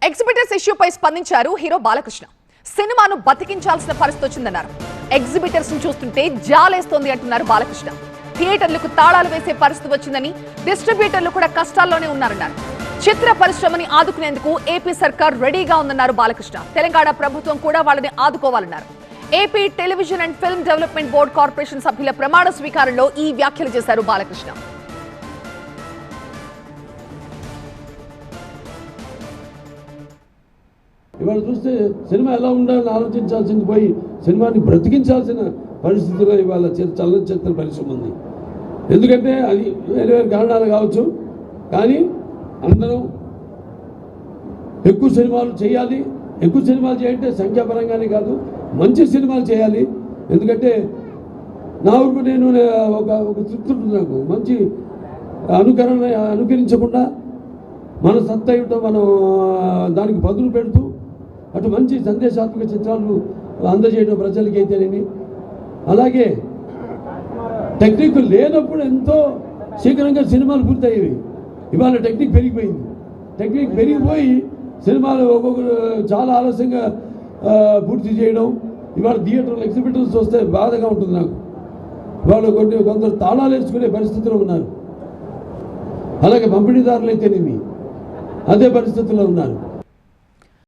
Exhibitors ఇష్యూపై స్పందించారు hero Balakrishna. సినిమాను బతికించాల్సిన పరిస్థితి వచ్చిందన్నారు. ఎగ్జిబిటర్స్ ను చూస్తుంటే జాలేస్తోంది అంటున్నారు బాలకృష్ణ. థియేటర్లకు తాళాలు వేసే పరిస్థితి వచ్చిందని, డిస్ట్రిబ్యూటర్లు కూడా కష్టాల్లోనే ఉన్నారన్నారు. చిత్ర పరిశ్రమని ఆదుకునేందుకు ఏపీ సర్కార్ రెడీగా ఉందన్నారు బాలకృష్ణ. తెలంగాణ ప్రభుత్వం కూడా వాళ్ళని ఆదుకోవాలన్నారు. AP television and film development board corporation సభ్యుల ప్రమాణ స్వీకారంలో ఈ వ్యాఖ్యలు చేశారు బాలకృష్ణ. ఇవాళ చూస్తే సినిమా ఎలా ఉండాలని ఆలోచించాల్సింది పోయి సినిమాని బ్రతికించాల్సిన పరిస్థితుల్లో ఇవాళ చలనచిత్ర పరిశ్రమ ఉంది. ఎందుకంటే అది వేరే వేరే కారణాలు కావచ్చు, కానీ అందరం ఎక్కువ సినిమాలు చేయాలి. ఎక్కువ సినిమాలు చేయాలంటే సంఖ్యాపరంగానే కాదు, మంచి సినిమాలు చేయాలి. ఎందుకంటే నా ఊరికి నేను ఒక తృప్తి ఉంటుంది నాకు. మంచి అనుకరించకుండా మన సత్తా ఏమిటో మనం దానికి పదులు పెడుతూ అటు మంచి సందేశాత్మక చిత్రాలు అందజేయడం ప్రజలకి అయితేనేమి, అలాగే టెక్నిక్ లేనప్పుడు ఎంతో శీఘ్రంగా సినిమాలు పూర్తయ్యేవి. ఇవాళ టెక్నిక్ పెరిగిపోయింది. టెక్నిక్ పెరిగిపోయి సినిమాలు ఒక్కొక్కరు చాలా ఆలస్యంగా పూర్తి చేయడం. ఇవాళ థియేటర్లు ఎగ్జిబిటర్స్ వస్తే బాధగా ఉంటుంది నాకు. వాళ్ళు కొందరు తాళాలు వేసుకునే పరిస్థితిలో ఉన్నారు. అలాగే పంపిణీదారులు అయితేనేమి అదే పరిస్థితుల్లో ఉన్నారు.